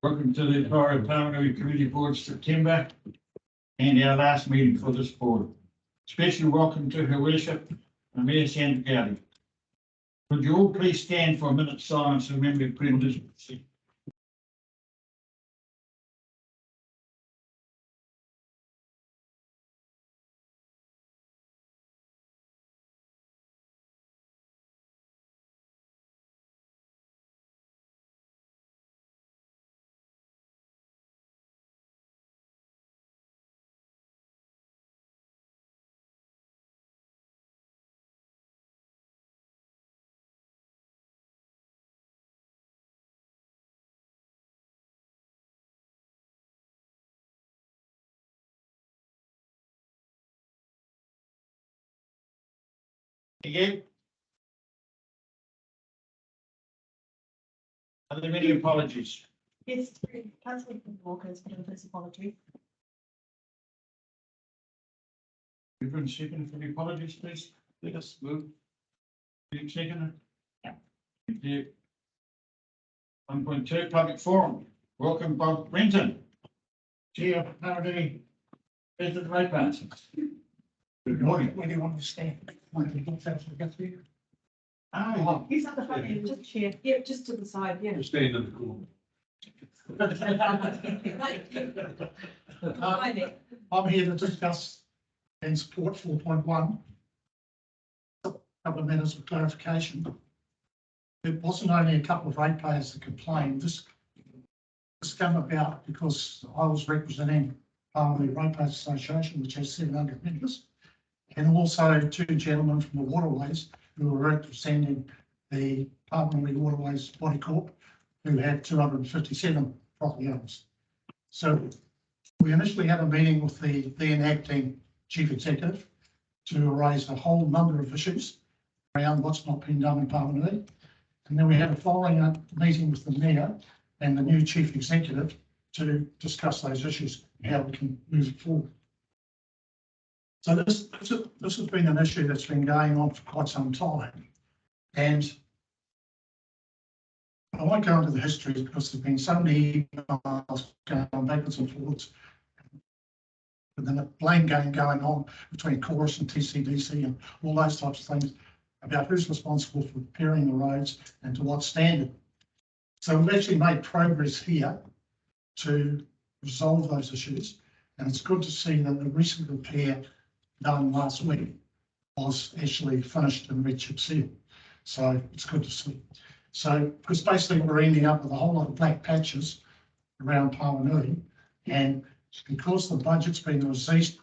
Welcome to the Tairua-Pauanui Community Board September and our last meeting for this board. Special welcome to Her Worship, MenzShed Gowdy. Would you all please stand for a minute's silence and remember Queen Elizabeth? Again? Are there any apologies? Yes, Councillor Walker's put in this apology. Everyone second for the apologies, please. Let us move. You second it? Yeah. Thank you. 1.2 Public Forum. Welcome, Bob Renton, Chair of Pauanui Resident Ratepayers. Good morning. Where do you want to stand? Ah, He's at the front end, just chair, yeah, just to the side, yeah. stand in the corner. I'm here to discuss and support 4.1. A couple of minutes of clarification. It wasn't only a couple of ratepayers that complained. This came about because I was representing the Ratepayers Association, which has 700 members, and also two gentlemen from the Waterways who were representing the Pauanui Waterways Body Corp, who had 257 property owners. So we initially had a meeting with the then acting chief executive to raise a whole number of issues around what's not been done in Pauanui. And then we had a following up meeting with the mayor and the new chief executive to discuss those issues and how we can move it forward. So this has been an issue that's been going on for quite some time. And I won't go into the history because there's been so many emails going backwards and forwards. And then a blame game going on between Chorus and TCDC and all those types of things about who's responsible for repairing the roads and to what standard. So we've actually made progress here to resolve those issues. And it's good to see that the recent repair done last week was actually finished in red chip seal. So it's good to see. So because basically we're ending up with a whole lot of black patches around Pauanui, and because the budget's been reduced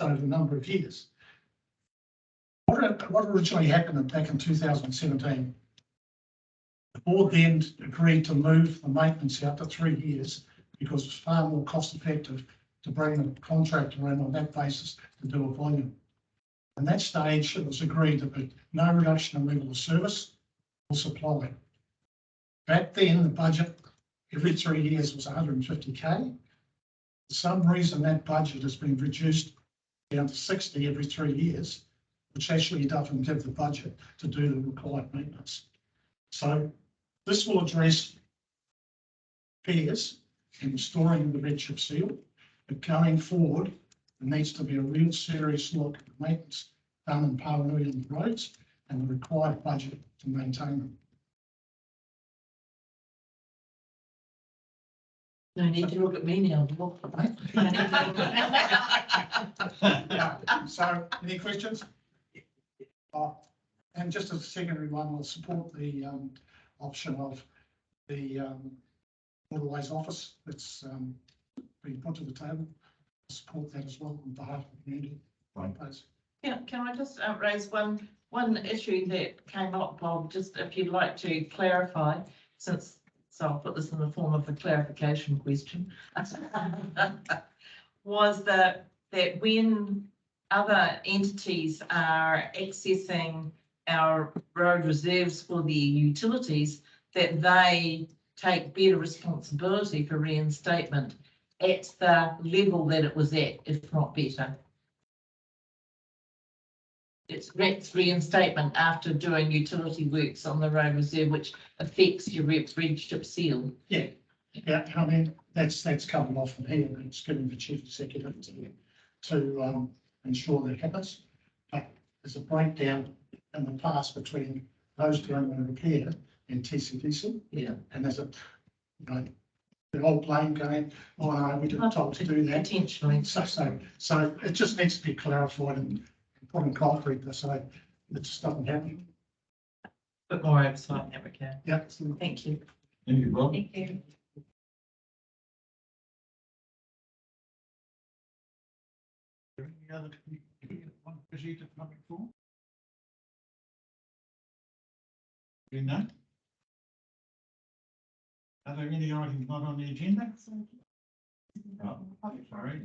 over a number of years. What originally happened back in 2017, the board then agreed to move the maintenance out to 3 years because it's far more cost effective to bring the contractor in on that basis to do a volume. At that stage, it was agreed that there no reduction in level of service or supply. Back then, the budget every 3 years was 150K. For some reason, that budget has been reduced down to 60 every 3 years, which actually doesn't give the budget to do the required maintenance. So this will address repairs and restoring the red chip seal, but going forward, there needs to be a real serious look at the maintenance done in Pauanui on the roads and the required budget to maintain them. No need to look at me now. Yeah. So any questions? And just as a secondary one, I'll support the option of the Waterways office that's been put to the table. Support that as well on behalf of the community. Right. Can I just raise one issue that came up, Bob, just if you'd like to clarify, so I'll put this in the form of a clarification question, was that when other entities are accessing our road reserves for the utilities, that they take better responsibility for reinstatement at the level that it was at, if not better. it's reinstatement after doing utility works on the road reserve, which affects your registered seal. Yeah, I mean, that's covered off from here, and it's given the chief executive to ensure that happens. But there's a breakdown in the past between those doing the repair and TCDC. Yeah. And there's a, the old blame going, oh no, we didn't told to do that. Intentionally. So it just needs to be clarified and put in concrete so it just doesn't happen. Bit more oversight in that regard. Yeah. Thank you. Thank you, Bob. Thank you. Any other community want to proceed to public forum? Doing that? Are there any items not on the agenda? Oh, sorry.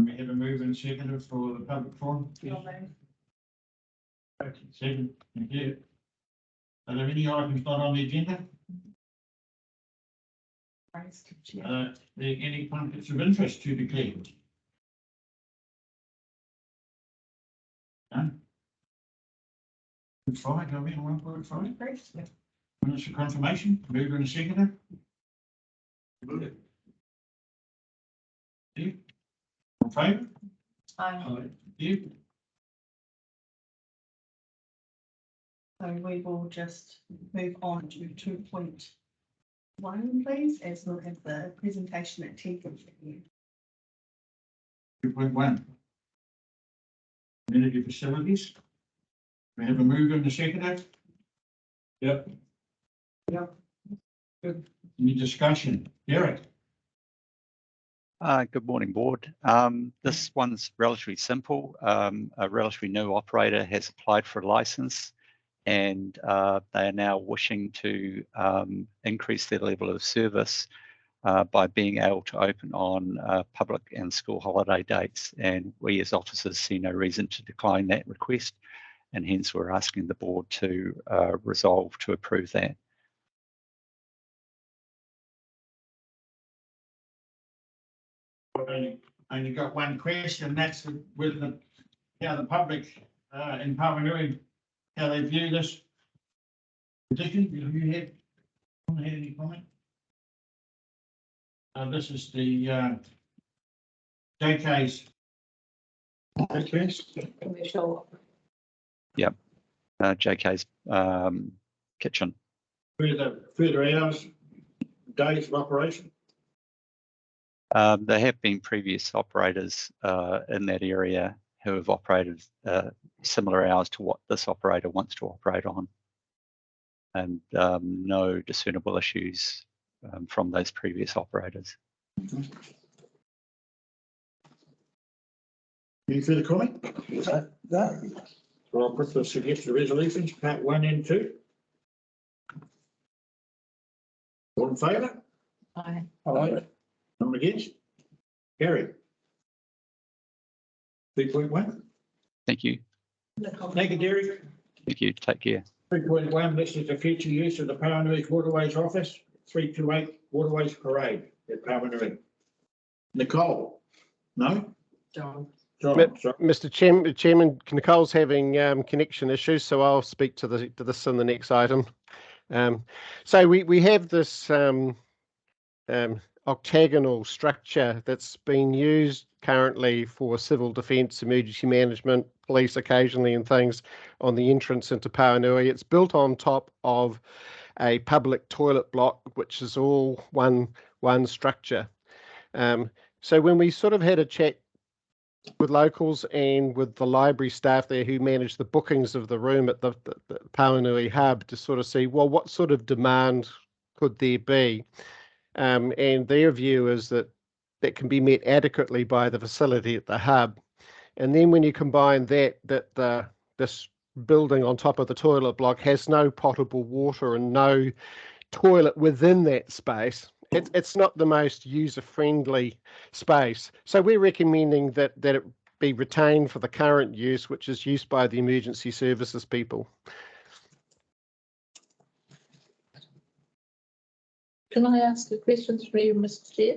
We have a move and second for the public forum. Okay, second, thank you. Are there any items not on the agenda? Any conflicts of interest to declare? None? Good Friday, are we on 1.5? Minutes for confirmation, move and second. You? In favour? You? So we will just move on to 2.1, please, as we'll have the presentation at 10:50. 2.1. Community facilities. We have a move and a second. Yep. Good. Any discussion? Derek? Good morning, board. This one's relatively simple. A relatively new operator has applied for a license, and they are now wishing to increase their level of service by being able to open on public and school holiday dates. And we as officers see no reason to decline that request, and hence we're asking the board to resolve to approve that. Only got one question, that's with the public in Pauanui, how they view this petition. Have you had any comment? This is the JK's. Commercial. JK's kitchen. Further hours, days of operation. There have been previous operators in that area who have operated similar hours to what this operator wants to operate on, and no discernible issues from those previous operators. Any further comment? No. So I'll put the suggested resolutions, part 1 and 2. All in favour? Aye. Aye. None against? Carried. 3.1. Thank you. Thank you, Derek. Thank you. Take care. 3.1, this is the future use of the Pauanui Waterways office, 328 Waterways Parade at Pauanui. Nicole? No? John. John, sorry. Mr. Chairman, Nicole's having connection issues, so I'll speak to this in the next item. So we have this octagonal structure that's been used currently for civil defence, emergency management, police occasionally, and things on the entrance into Pauanui. It's built on top of a public toilet block, which is all one structure. So when we sort of had a chat with locals and with the library staff there who manage the bookings of the room at the Pauanui hub to sort of see, well, what sort of demand could there be? And their view is that can be met adequately by the facility at the hub. And then when you combine this building on top of the toilet block has no potable water and no toilet within that space, it's not the most user-friendly space. So we're recommending that it be retained for the current use, which is used by the emergency services people. Can I ask a question through you, Mr. Chair?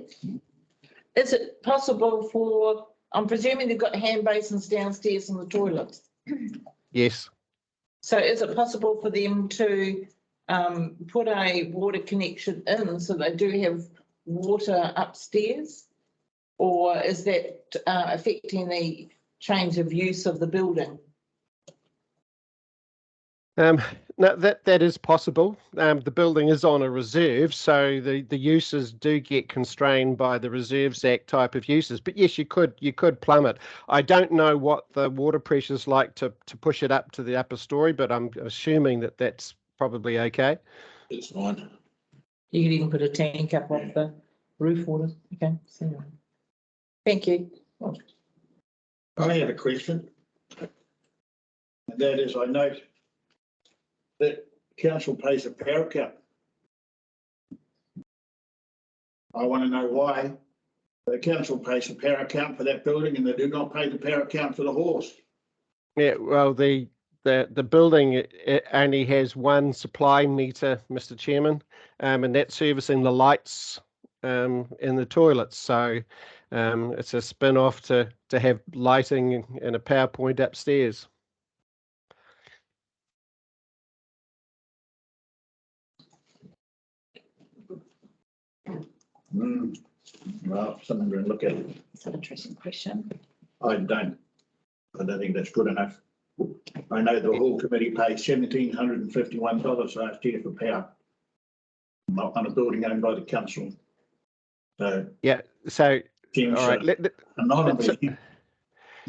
Is it possible for, I'm presuming they've got hand basins downstairs in the toilets, Yes. So is it possible for them to put a water connection in so they do have water upstairs? Or is that affecting the change of use of the building? No, that is possible. The building is on a reserve, so the uses do get constrained by the Reserves Act type of uses. But yes, you could plumb it. I don't know what the water pressure's like to push it up to the upper story, but I'm assuming that that's probably okay. It's fine. You could even put a tank up off the roof water. Okay. So, thank you. I have a question. And that is, I note that council pays a power account. I want to know why the council pays a power account for that building and they do not pay the power account for the halls. Yeah, well, the building it only has one supply meter, Mr. Chairman, and that's servicing the lights in the toilets. So it's a spin-off to have lighting and a PowerPoint upstairs. Well, someone going to look at it. It's an interesting question. I don't think that's good enough. I know the whole committee paid $1,751 last year for power on a building owned by the council. So. Yeah, so, Seems, all right. anonymous.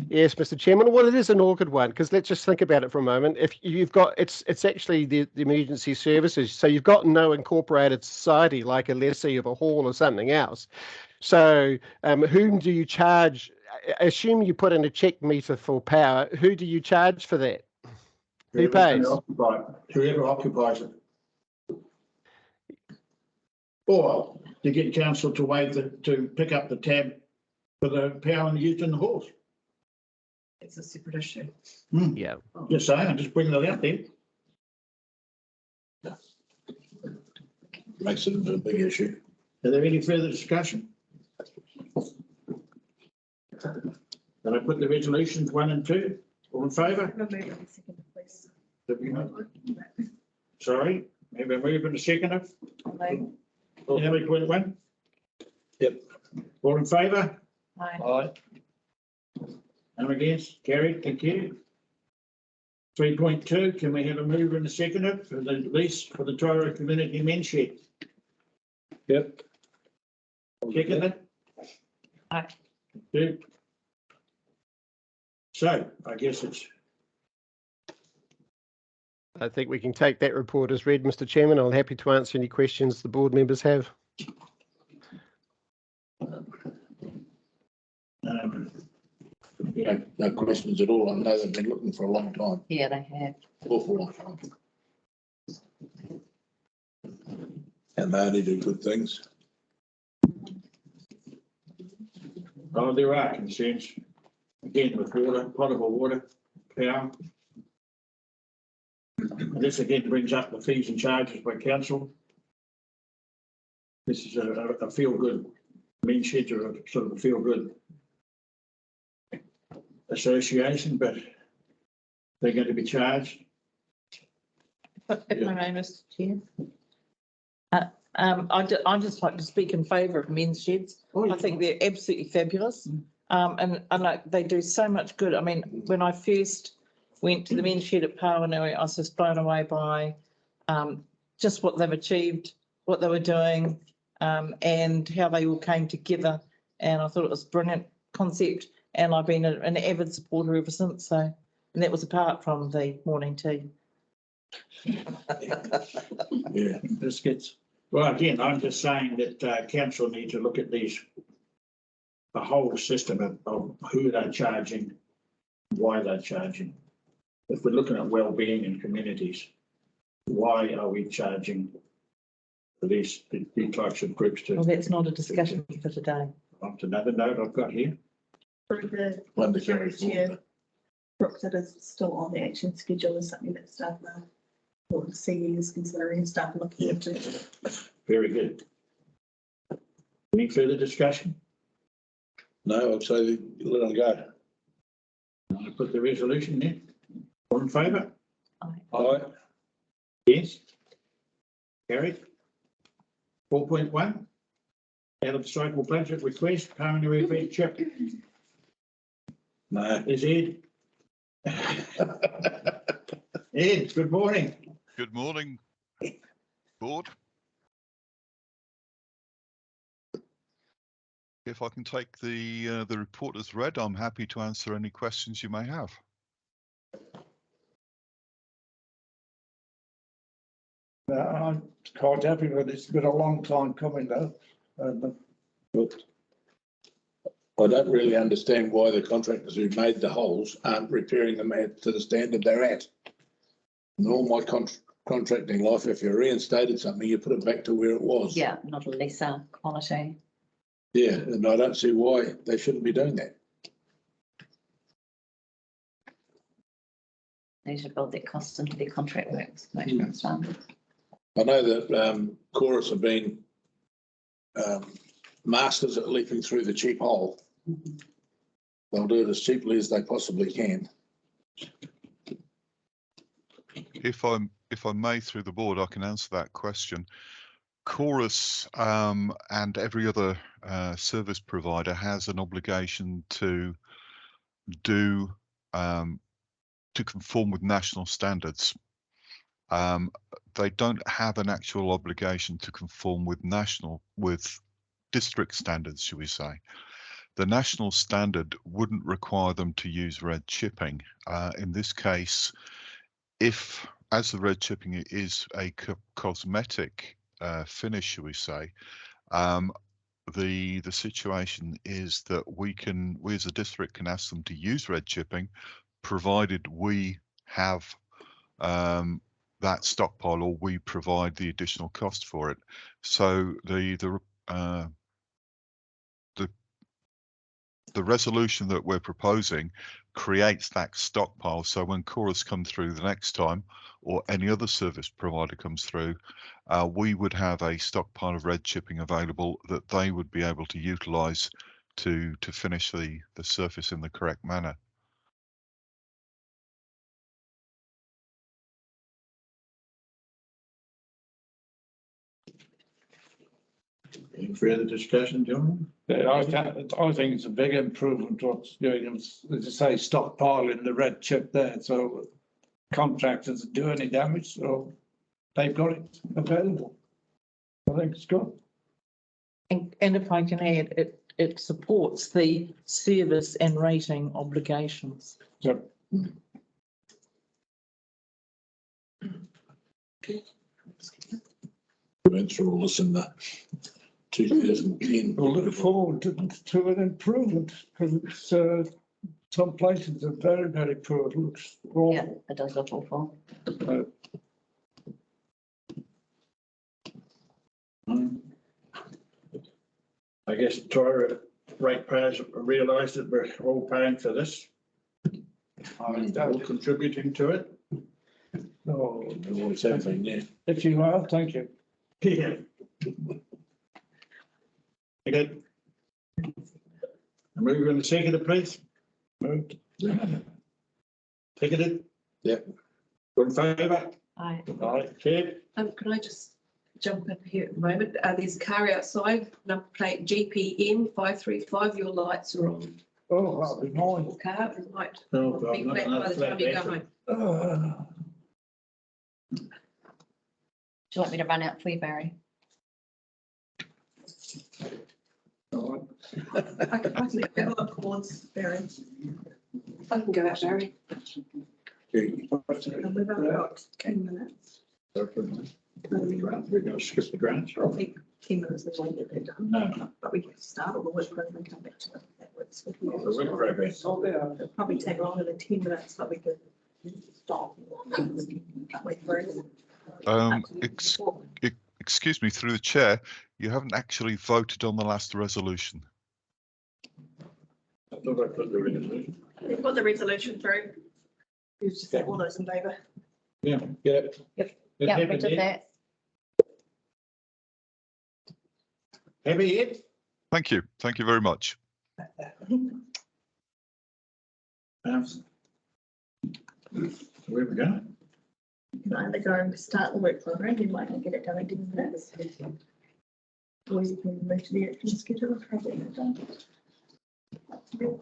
Yes, Mr. Chairman. Well, it is an awkward one because let's just think about it for a moment. If you've got, it's actually the emergency services. So you've got no incorporated society like a lessee of a hall or something else. So whom do you charge? Assume you put in a check meter for power. Who do you charge for that? Who pays? Whoever occupies it. Or to get council to pick up the tab for the power and used in the halls. It's a separate issue. Yeah. Just saying, I'm just bringing it out there. Makes it a big issue. Are there any further discussion? Then I put the resolutions 1 and 2. All in favour? Remove it in a second, please. Sorry, maybe move in a second. Although, 3.1? Yep. All in favour? aye. Aye. And against? Carried, thank you. 3.2, can we have a mover and a seconder for the lease for the Tairua Community MenzShed? Yep. Seconder? Aye. Good. So I guess it's, I think we can take that report as read, Mr. Chairman. I'm happy to answer any questions the board members have. yeah, No questions at all. I know they've been looking for a long time, Yeah, they have. awful long time. And they only do good things. oh, there are concerns. Again, with water, potable water, power. And this again brings up the fees and charges by council. This is a feel-good, MenzShed or a sort of a feel-good association, but they're going to be charged. If I may, Mr. Chair. I'd just like to speak in favour of MenzSheds. I think they're absolutely fabulous. And like they do so much good. I mean, when I first went to the MenzShed at Pauanui, I was just blown away by just what they've achieved, what they were doing, and how they all came together. And I thought it was a brilliant concept. And I've been an avid supporter ever since. So, and that was apart from the morning tea. Yeah. Biscuits. Well, again, I'm just saying that council need to look at these, the whole system of who they're charging, why they're charging. If we're looking at well-being in communities, why are we charging for these types of groups to? Well, that's not a discussion for today. On to another note I've got here. For the One to carry Chair, forward. Brooks, it is still on the action schedule as something that staff are, or the CE is considering and staff are looking into. Very good. Any further discussion? No, I'd say let them go. I put the resolution there. All in favour? Aye. Yes. Carried. 4.1. Out of the cycle budget request, Pauanui red chip No. is Ed. Ed, good morning. Good morning, board. If I can take the report as read, I'm happy to answer any questions you may have. I'm quite happy with it. It's been a long time coming though. But I don't really understand why the contractors who made the holes aren't repairing them to the standard they're at. In all my contracting life, if you reinstated something, you put it back to where it was. Yeah, not a lesser quality. Yeah, and I don't see why they shouldn't be doing that. They should build their costs into their contract works, make sure it's done. I know that Chorus have been masters at leaping through the cheap hole. They'll do it as cheaply as they possibly can. If I may, through the board, I can answer that question. Chorus and every other service provider has an obligation to do to conform with national standards. They don't have an actual obligation to conform with district standards, should we say. The national standard wouldn't require them to use red chipping. In this case, as the red chipping is a cosmetic finish, should we say, the situation is that we as a district can ask them to use red chipping, provided we have that stockpile or we provide the additional cost for it. So the resolution that we're proposing creates that stockpile. So when Chorus come through the next time, or any other service provider comes through, we would have a stockpile of red chipping available that they would be able to utilise to finish the surface in the correct manner. Any further discussion, John? I think it's a big improvement what's doing, as you say, stockpiling the red chip there, so contractors do any damage, so they've got it available. I think it's good. And if I can add, it supports the service and rating obligations. So We went through all this in the 2010. we'll look forward to an improvement because it's some places are very, very poor. It looks awful. Yeah, it does look awful. I guess Tairua ratepayers realised that we're all paying for this. We're all contributing to it. No, There always have been, yeah. if you are, thank you. Yeah. Okay. Move on to second, please. Moved. Ticketed. Yep. All in favour? Aye. Aye. Chair. Can I just jump in here at the moment? There's a car outside, number plate GPM 535. Your lights are on. Oh, that'll be mine. Car and light. Oh, God, Be not flat another by the flat time you go battery. home. Do you want me to run out for you, Barry? I can go up once, Barry. I can go out, Barry. And we've only got 10 minutes. We're going to skip the grants. I think 10 minutes is all that they're done. No. But we can start all the work program and come back to it. That works with you. The work program. It'll probably take longer than 10 minutes, but we could stop. Wait for it. Excuse me, through the chair, you haven't actually voted on the last resolution. I thought I put the resolution. We've got the resolution through. You just say all those in favour. Yeah, yeah. Yep. It Yeah, we happened did yet? that. Happy yet? Thank you very much. Where we go? You can either go and start the work program, you might not get it done in 10 minutes. Or you can move to the action schedule and probably get it done. Up to you.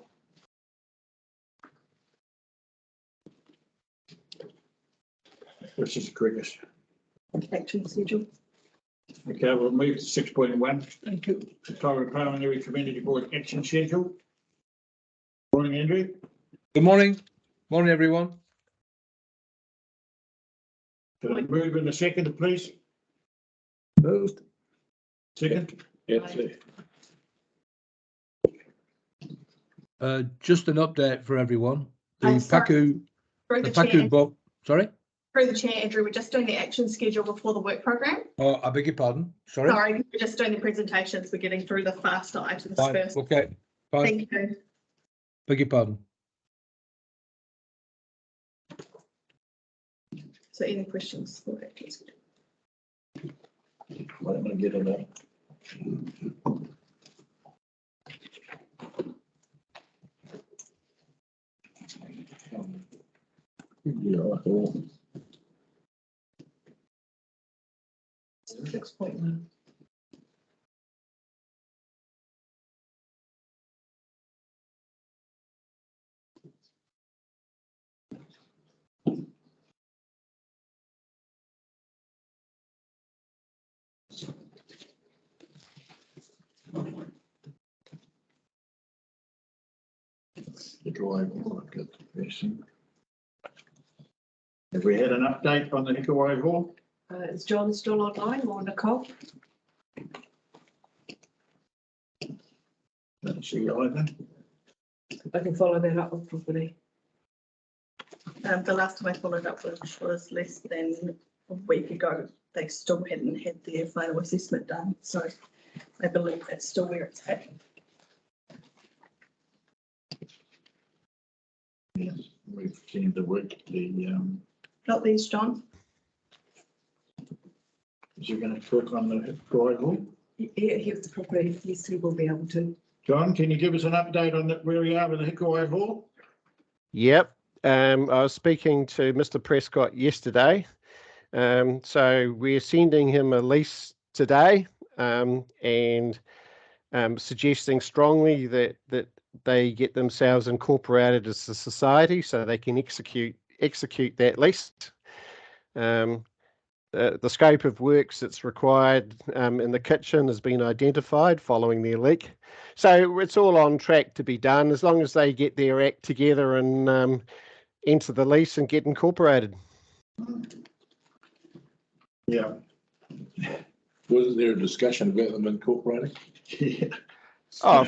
Which is the quickest. Action schedule. Okay, we'll move to 6.1. Thank you. Tairua-Pauanui Community Board action schedule. Morning, Andrew. Good morning. Morning, everyone. Can I move in a second, please? Moved. Second? Yes, Just an update for everyone. The I'm sorry. Paku, Through the the chair, Paku Bob, sorry? through the chair, Andrew, we're just doing the action schedule before the work program. Oh, I beg your pardon. Sorry. Sorry, we're just doing the presentations. We're getting through the faster items Fine. first. Okay. Fine. Thank you. Beg your pardon. So any questions? for the action schedule? why don't I get it up? Yeah, cool. 6.1. The drive, I've got the person. Have we had an update on the Hikawai Hall? Is John still online or Nicole? Don't see either. I can follow that up with property. The last time I followed up with was less than a week ago. They still hadn't had their final assessment done, so I believe that's still where it's at. Yes, we've seen the work, Not these, John. is he going to work on the Hikawai Hall? Here's the property. Yes, he will be able to. John, can you give us an update on where we are with the Hikawai Hall? Yep. I was speaking to Mr. Prescott yesterday. So we're sending him a lease today, and suggesting strongly that they get themselves incorporated as a society so they can execute that lease. The scope of works that's required in the kitchen has been identified following their leak. So it's all on track to be done as long as they get their act together and enter the lease and get incorporated. Yeah. Wasn't there a discussion about them incorporating? Yeah. Oh,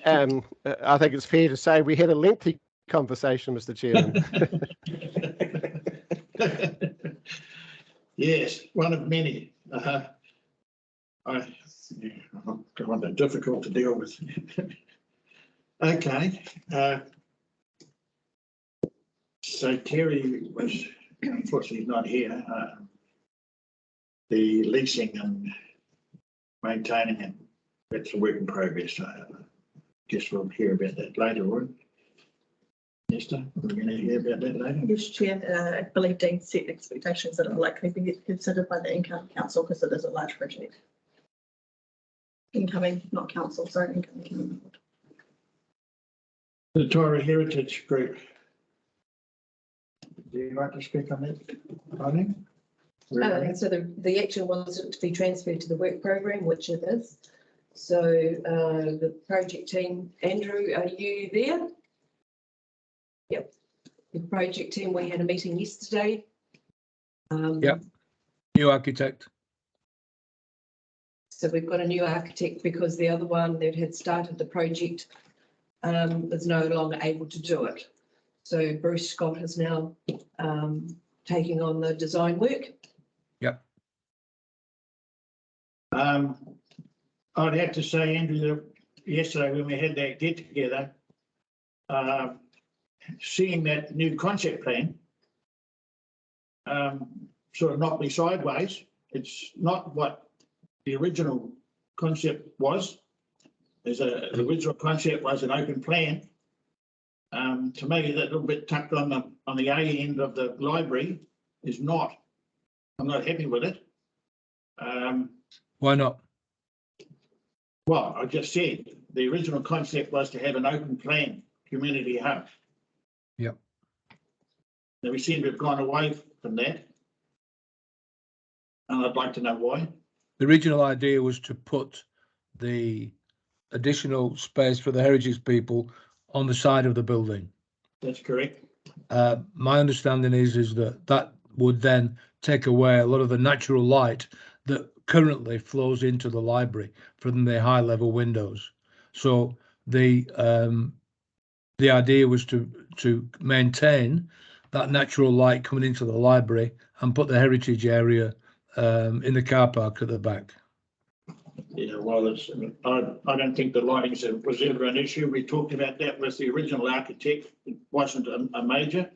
I think it's fair to say we had a lengthy conversation, Mr. Chairman. Yes, one of many. Difficult to deal with. Okay. So Terry was unfortunately not here. The leasing and maintaining it, that's a work in progress. I guess we'll hear about that later on. Esther, we're going to hear about that later. Yes, Chair, I believe Dean set expectations that are likely to be considered by the Income Council because it is a large project. Incoming, not council, sorry, incoming community board. The Tairua Heritage Group. Do you like to speak on that, Arnie? So the action was to be transferred to the work program, which it is. So the project team, Andrew, are you there? Yep. The project team, we had a meeting yesterday. Yep. New architect. So we've got a new architect because the other one that had started the project is no longer able to do it. So Bruce Scott is now taking on the design work. Yep. I'd have to say, Andrew, that yesterday when we had that get together, seeing that new concept plan sort of knocked me sideways. It's not what the original concept was. The original concept was an open plan To me, that little bit tucked on the A end of the library is not, I'm not happy with it. Why not? Well, I just said, the original concept was to have an open plan community hub. Yep. Now we seem to have gone away from that. And I'd like to know why. The original idea was to put the additional space for the heritage people on the side of the building. That's correct. My understanding is that would then take away a lot of the natural light that currently flows into the library from the high level windows. So the idea was to maintain that natural light coming into the library and put the heritage area in the car park at the back. Yeah, well, I don't think the lighting was ever an issue. We talked about that with the original architect. It wasn't a major.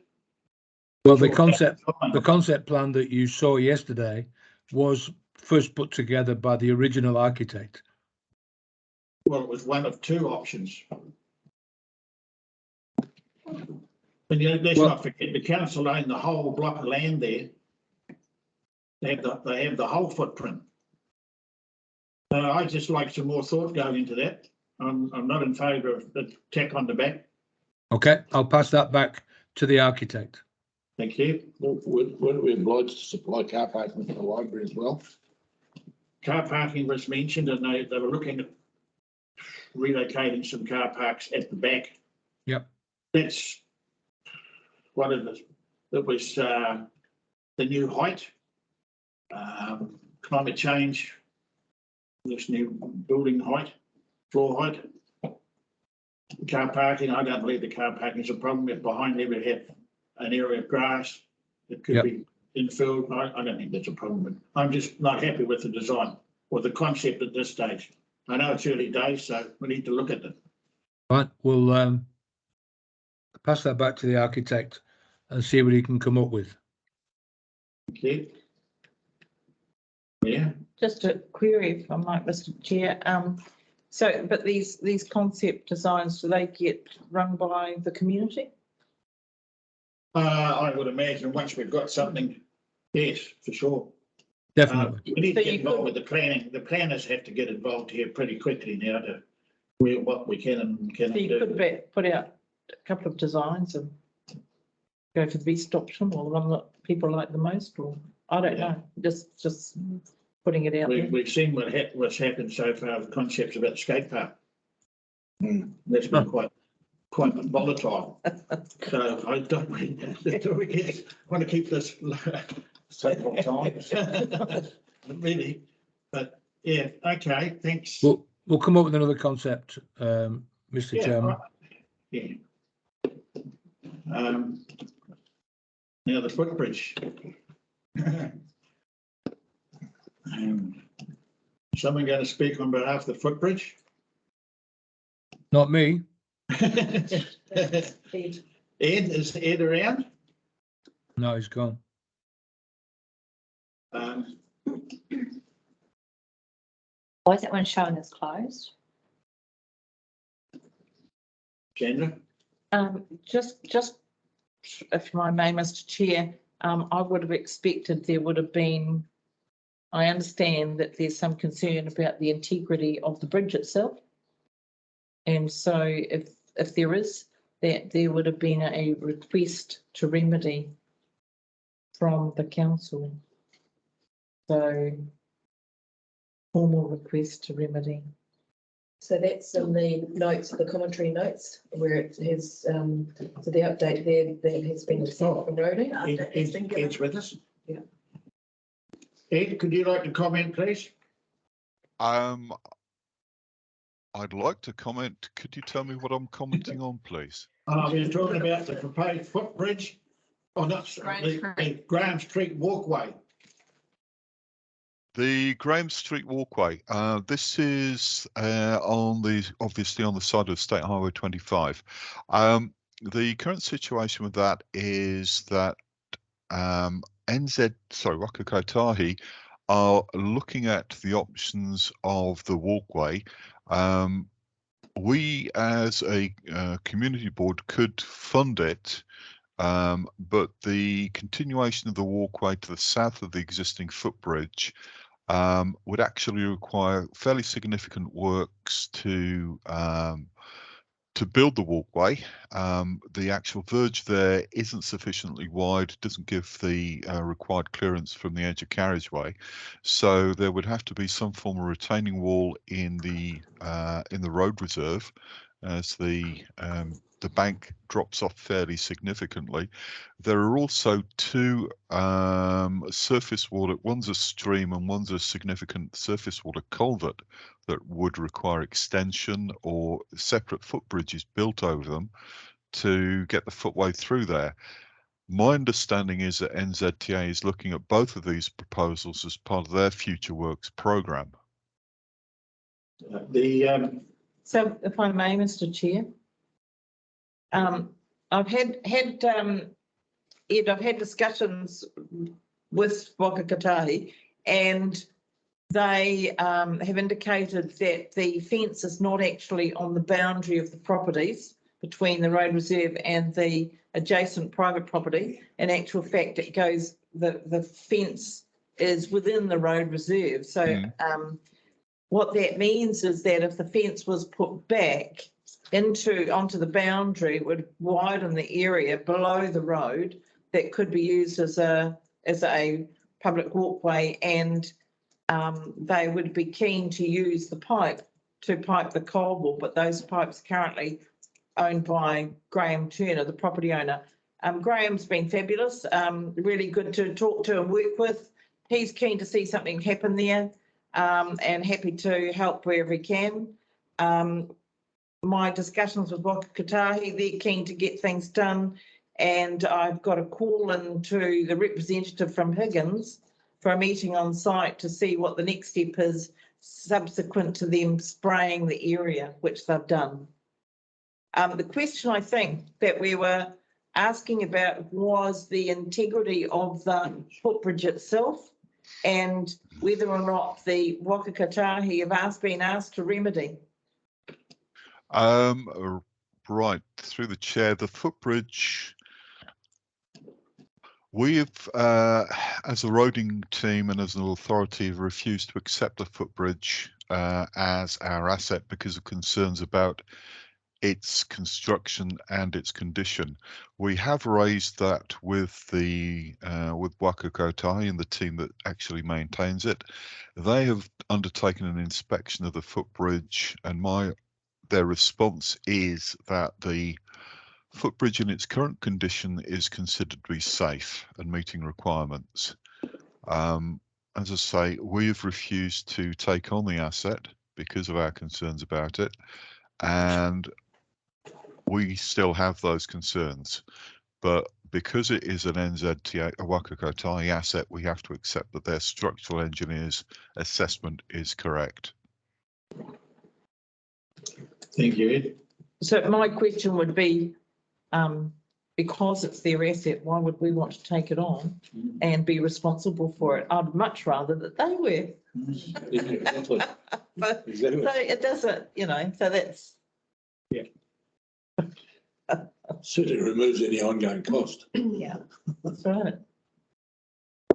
Well, the concept plan that you saw yesterday was first put together by the original architect. Well, it was one of two options. And let's not forget, the council own the whole block of land there. They have the whole footprint. I just like some more thought going into that. I'm not in favour of the tack on the back. Okay, I'll pass that back to the architect. Thank you. Weren't we obliged to supply car parking for the library as well? Car parking was mentioned, and they were looking at relocating some car parks at the back. Yep. That's what it is. It was the new height, climate change, this new building height, floor height. Car parking, I don't believe the car parking is a problem. If behind there we have an area of grass that could be infilled, I don't think that's a problem. But I'm just not happy with the design or the concept at this stage. I know it's early days, so we need to look at it. Right, we'll pass that back to the architect and see what he can come up with. Thank you. Yeah. Just a query if I might, Mr. Chair. So, but these concept designs, do they get run by the community? I would imagine once we've got something, yes, for sure. Definitely. We need So to get you involved could- with the planning. The planners have to get involved here pretty quickly now to where what we can and cannot So you do. could put out a couple of designs and go for the best option or the one that people like the most, or I don't know, just putting it out there. We've seen what's happened so far with concepts about the skate park. That's been quite volatile. So I don't want to keep this several times. Really, but yeah, okay, thanks. We'll come up with another concept, Mr. Chairman. Yeah. Now the footbridge. Someone going to speak on behalf of the footbridge? Not me. Ed, is Ed around? No, he's gone. Why is that one showing as closed? Chandra? Just if I may, Mr. Chair, I would have expected there would have been, I understand that there's some concern about the integrity of the bridge itself. And so if there is, that there would have been a request to remedy from the council. So formal request to remedy. So that's in the notes, the commentary notes, where it has, so the update there that has been received from Rody. Ed's with us. Yeah. Ed, could you like to comment, please? I'd like to comment. Could you tell me what I'm commenting on, please? We're talking about the proposed footbridge, or not, the Graham Street walkway. The Graham Street walkway. This is obviously on the side of State Highway 25. The current situation with that is that Waka Kotahi are looking at the options of the walkway. We, as a community board, could fund it, but the continuation of the walkway to the south of the existing footbridge would actually require fairly significant works to build the walkway. The actual verge there isn't sufficiently wide, doesn't give the required clearance from the edge of carriageway. So there would have to be some form of retaining wall in the road reserve as the bank drops off fairly significantly. There are also two surface water, one's a stream and one's a significant surface water culvert that would require extension or separate footbridges built over them to get the footway through there. My understanding is that NZTA is looking at both of these proposals as part of their future works programme. So if I may, Mr. Chair. I've had Ed, I've had discussions with Wakakatahi, and they have indicated that the fence is not actually on the boundary of the properties between the road reserve and the adjacent private property. In actual fact, it goes, the fence is within the road reserve. So what that means is that if the fence was put back onto the boundary, it would widen the area below the road that could be used as a public walkway, and they would be keen to use the pipe to pipe the coal, but those pipes currently owned by Graham Turner, the property owner. Graham's been fabulous, really good to talk to and work with. He's keen to see something happen there, and happy to help wherever he can. My discussions with Wakakatahi, they're keen to get things done, and I've got a call into the representative from Higgins for a meeting on site to see what the next step is subsequent to them spraying the area, which they've done. The question I think that we were asking about was the integrity of the footbridge itself and whether or not the Wakakatahi have been asked to remedy. Right, through the chair, the footbridge, we've, as a roading team and as an authority, refused to accept the footbridge as our asset because of concerns about its construction and its condition. We have raised that with the with Wakakatahi and the team that actually maintains it. They have undertaken an inspection of the footbridge, and their response is that the footbridge in its current condition is considered to be safe and meeting requirements. As I say, we have refused to take on the asset because of our concerns about it, and we still have those concerns. But because it is an NZTA, a Wakakatahi asset, we have to accept that their structural engineer's assessment is correct. Thank you, Ed. So my question would be, because it's their asset, why would we want to take it on and be responsible for it? I'd much rather that they were. Exactly. But Exactly. so it doesn't, so that's. Yeah. Certainly removes any ongoing cost. Yeah, that's right.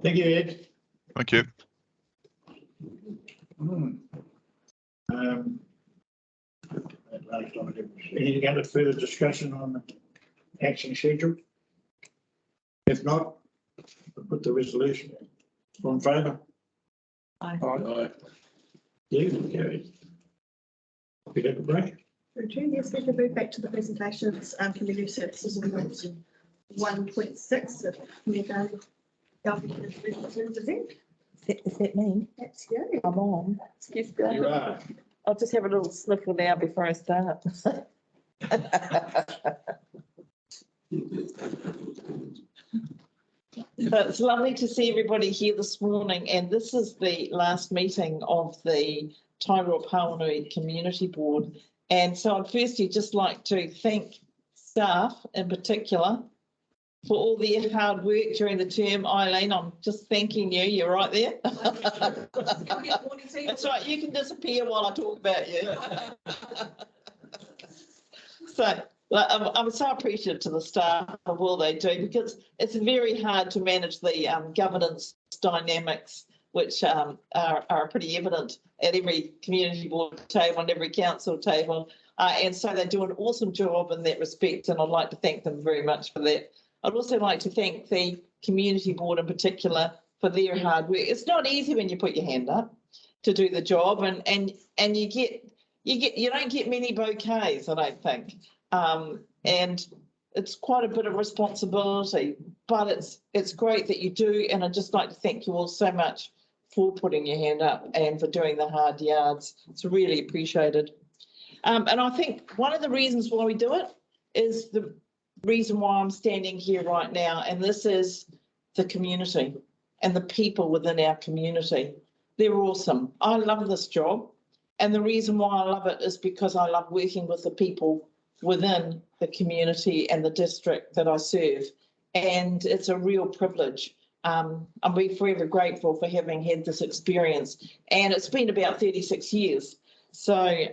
Thank you, Ed. Thank you. Any other further discussion on the action schedule? If not, we'll put the resolution on favour. Aye. Aye. Yeah, carried. We have a break. Yes, we can move back to the presentations, community services and 1.6 of Megan Government representative. Is that me? That's you. I'm on. Yes, You are. I'll just have a little sniffle now before I start. But it's lovely to see everybody here this morning, and this is the last meeting of the Tairua-Pauanui Community Board. And so I'd firstly just like to thank staff in particular for all their hard work during the term. Eileen, I'm just thanking you. You're right there. That's right. You can disappear while I talk about you. So like, I'm so appreciative to the staff of all they do, because it's very hard to manage the governance dynamics, which are pretty evident at every community board table and every council table. And so they do an awesome job in that respect, and I'd like to thank them very much for that. I'd also like to thank the community board in particular for their hard work. It's not easy when you put your hand up to do the job, and you don't get many bouquets, I don't think. And it's quite a bit of responsibility, but it's great that you do, and I'd just like to thank you all so much for putting your hand up and for doing the hard yards. It's really appreciated. And I think one of the reasons why we do it is the reason why I'm standing here right now, and this is the community and the people within our community. They're awesome. I love this job, and the reason why I love it is because I love working with the people within the community and the district that I serve, and it's a real privilege. I'm forever grateful for having had this experience, and it's been about 36 years. So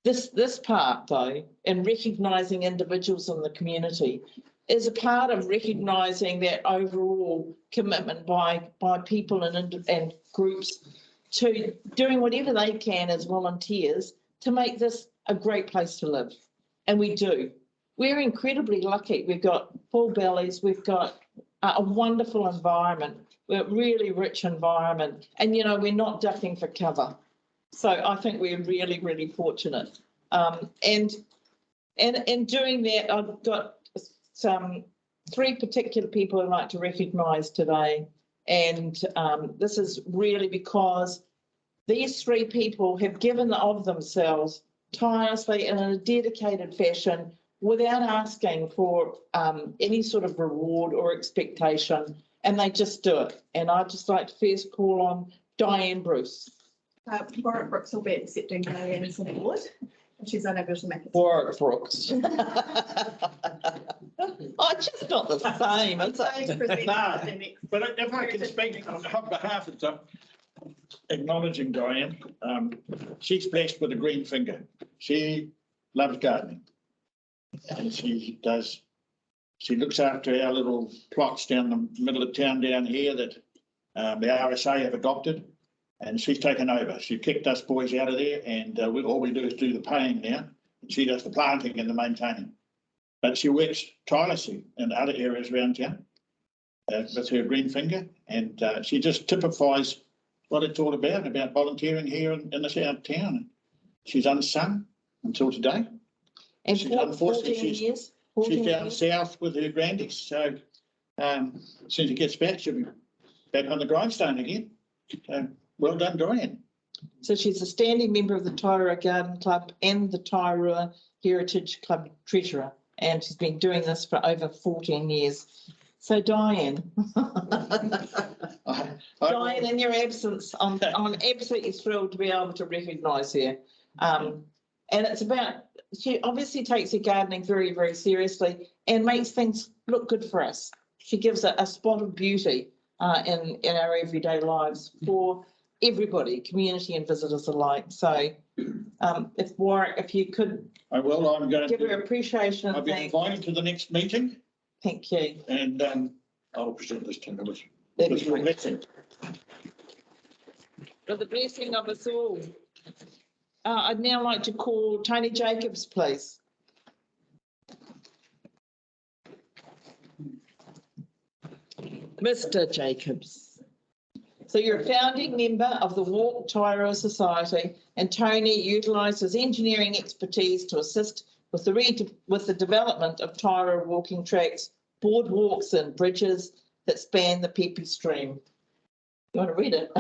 this part, though, in recognising individuals in the community, is a part of recognising that overall commitment by people and groups to doing whatever they can as volunteers to make this a great place to live. And we do. We're incredibly lucky. We've got full bellies. We've got a wonderful environment. We're a really rich environment. And, you know, we're not ducking for cover. So I think we're really, really fortunate. And in doing that, I've got some 3 particular people I'd like to recognise today. And this is really because these 3 people have given of themselves tirelessly and in a dedicated fashion without asking for any sort of reward or expectation, and they just do it. And I'd just like to first call on Diane Bruce. Warwick Brooks will be accepting Diane as an award. She's unable to make it. Warwick Brooks. Oh, it's just not the same. It's But if I can speak on behalf of the, acknowledging Diane, she's blessed with a green finger. She loves gardening, and she looks after our little plots down the middle of town down here that the RSA have adopted, and she's taken over. She kicked us boys out of there, and all we do is do the paying now. And she does the planting and the maintaining. But she works tirelessly in other areas around town with her green finger, and she just typifies what it's all about volunteering here in this out of town. She's unsung until today. And she's unfortunately she's down south with her grandies. So as soon as she gets back, she'll be back on the grindstone again. So well done, Diane. So she's a standing member of the Tairua Garden Club and the Tairua Heritage Club treasurer, and she's been doing this for over 14 years. So Diane, Diane, in your absence, I'm absolutely thrilled to be able to recognise her. And it's about, she obviously takes her gardening very, very seriously and makes things look good for us. She gives a spot of beauty in our everyday lives for everybody, community and visitors alike. So if Warwick, if you could I'm going give her appreciation. I'll be invited to the next meeting. Thank you. And I'll present this to her. For the blessing of us all. I'd now like to call Tony Jacobs, please. Mr. Jacobs. So you're a founding member of the Walk Tairua Society, and Tony utilises engineering expertise to assist with the development of Tairua walking tracks, boardwalks and bridges that span the Pepe stream. You want to read it?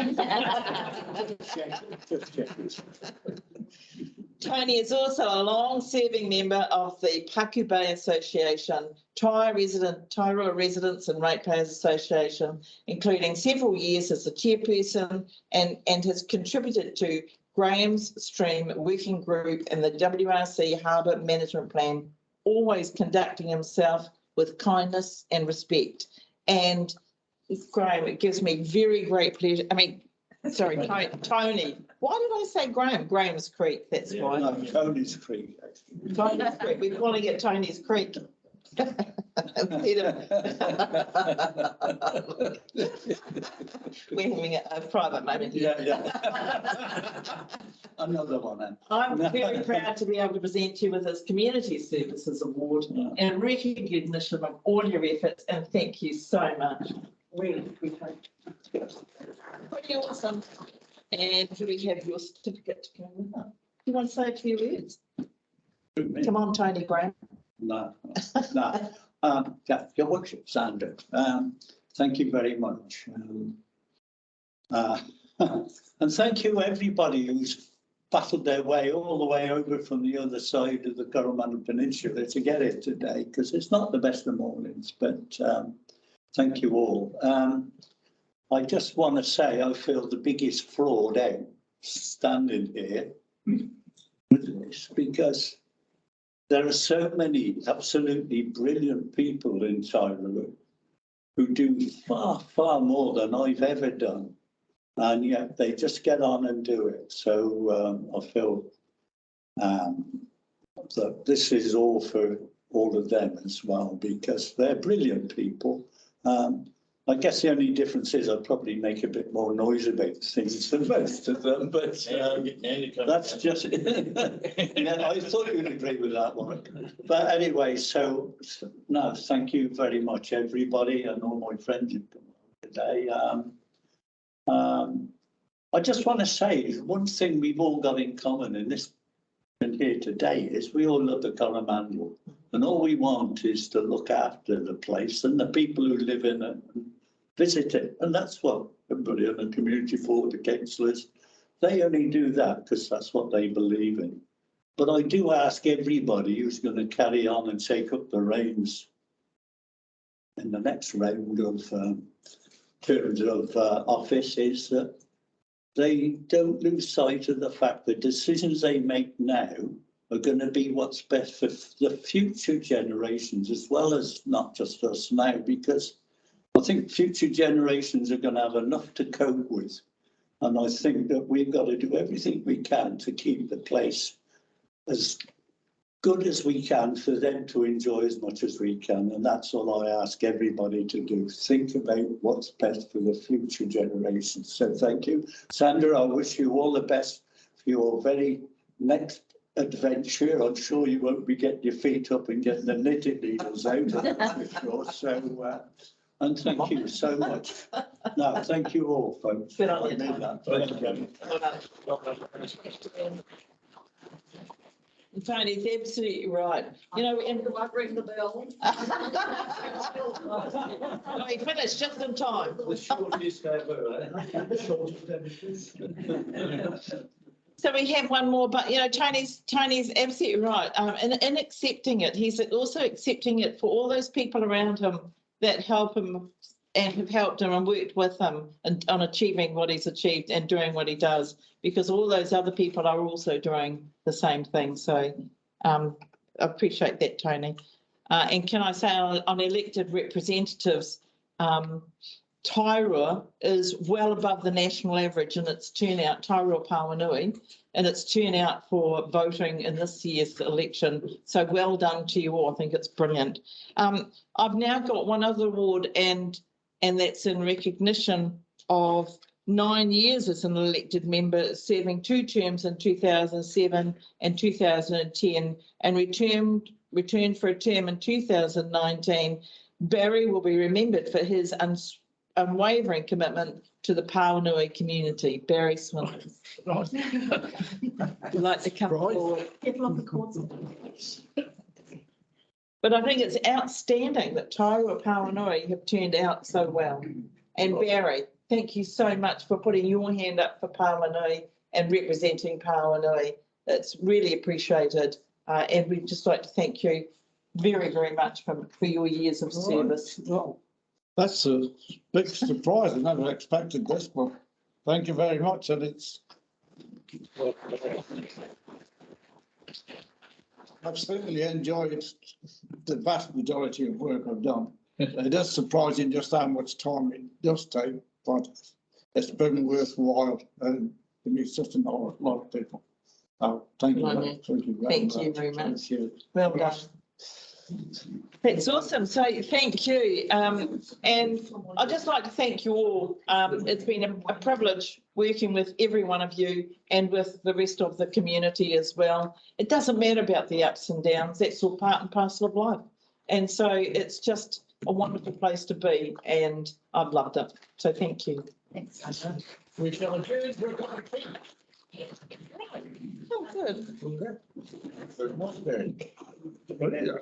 Tony is also a long-serving member of the Paku Bay Association, Tairua Residents and Ratepayers Association, including several years as the chairperson, and has contributed to Graham's Stream Working Group and the WRC Harbour Management Plan, always conducting himself with kindness and respect. And Graham, it gives me very great pleasure. I mean, Sorry, Tony. Why did I say Graham? Graham's Creek, that's why. No, Tony's Creek. Tony's Creek, we're calling it Tony's Creek. We're having a private moment here. Yeah. Another one then. I'm very proud to be able to present you with this Community Services Award and recognition of all your efforts, and thank you so much. Really appreciate it. Pretty awesome. And do we have your certificate to go with that? You want to say a few words? Come on, Tony Graham. No, no. Yeah, Your Worship, Sandra, thank you very much. And thank you everybody who's battled their way all the way over from the other side of the Coromandel Peninsula to get here today, because it's not the best of mornings, but thank you all. I just want to say I feel the biggest fraud out standing here with this, because there are so many absolutely brilliant people in Tairua who do far, far more than I've ever done. And yet they just get on and do it. So I feel that this is all for all of them as well, because they're brilliant people. I guess the only difference is I'll probably make a bit more noise about things than most of them, but that's just, yeah, I thought you'd agree with that one. But anyway, so no, thank you very much, everybody, and all my friends who've come on today. I just want to say one thing we've all got in common in this in here today is we all love the Coromandel, and all we want is to look after the place and the people who live in it and visit it. And that's what everybody on the community board, the councillors, they only do that because that's what they believe in. But I do ask everybody who's going to carry on and take up the reins in the next round of terms of office is that they don't lose sight of the fact that decisions they make now are going to be what's best for the future generations, as well as not just us now, because I think future generations are going to have enough to cope with. And I think that we've got to do everything we can to keep the place as good as we can for them to enjoy as much as we can. And that's all I ask everybody to do. Think about what's best for the future generations. So thank you. Sandra, I wish you all the best for your very next adventure. I'm sure you won't be getting your feet up and getting the knitting needles out, I'm sure. So, and thank you so much. No, thank you all, folks. Good on you. Tony's absolutely right. You know, and I ring the bell. we finished just in time. So we have one more, but you know, Tony's absolutely right. In accepting it, he's also accepting it for all those people around him that help him and have helped him and worked with him on achieving what he's achieved and doing what he does, because all those other people are also doing the same thing. So I appreciate that, Tony. And can I say on elected representatives, Tairua is well above the national average in its turnout, Tairua-Pauanui, and its turnout for voting in this year's election. So well done to you all. I think it's brilliant. I've now got one other award, and that's in recognition of 9 years as an elected member, serving 2 terms in 2007 and 2010, and returned for a term in 2019. Barry will be remembered for his unwavering commitment to the Pauanui community. Barry Swindon. Would you like to come forward? But I think it's outstanding that Tairua-Pauanui have turned out so well. And Barry, thank you so much for putting your hand up for Pauanui and representing Pauanui. It's really appreciated. And we'd just like to thank you very, very much for your years of service. Well, that's a big surprise. I never expected this, but thank you very much. And it's I've certainly enjoyed the vast majority of work I've done. It is surprising just how much time it does take, but it's been worthwhile and it's just a lot of people. Oh, thank you. Right. Thank you very much. Well done. That's awesome. So thank you. And I'd just like to thank you all. It's been a privilege working with every one of you and with the rest of the community as well. It doesn't matter about the ups and downs. That's all part and parcel of life. And so it's just a wonderful place to be and I've loved it. So thank you. Thanks. We shall adjourn for a cup of tea. Oh, good. Very much, Barry. Well, yeah.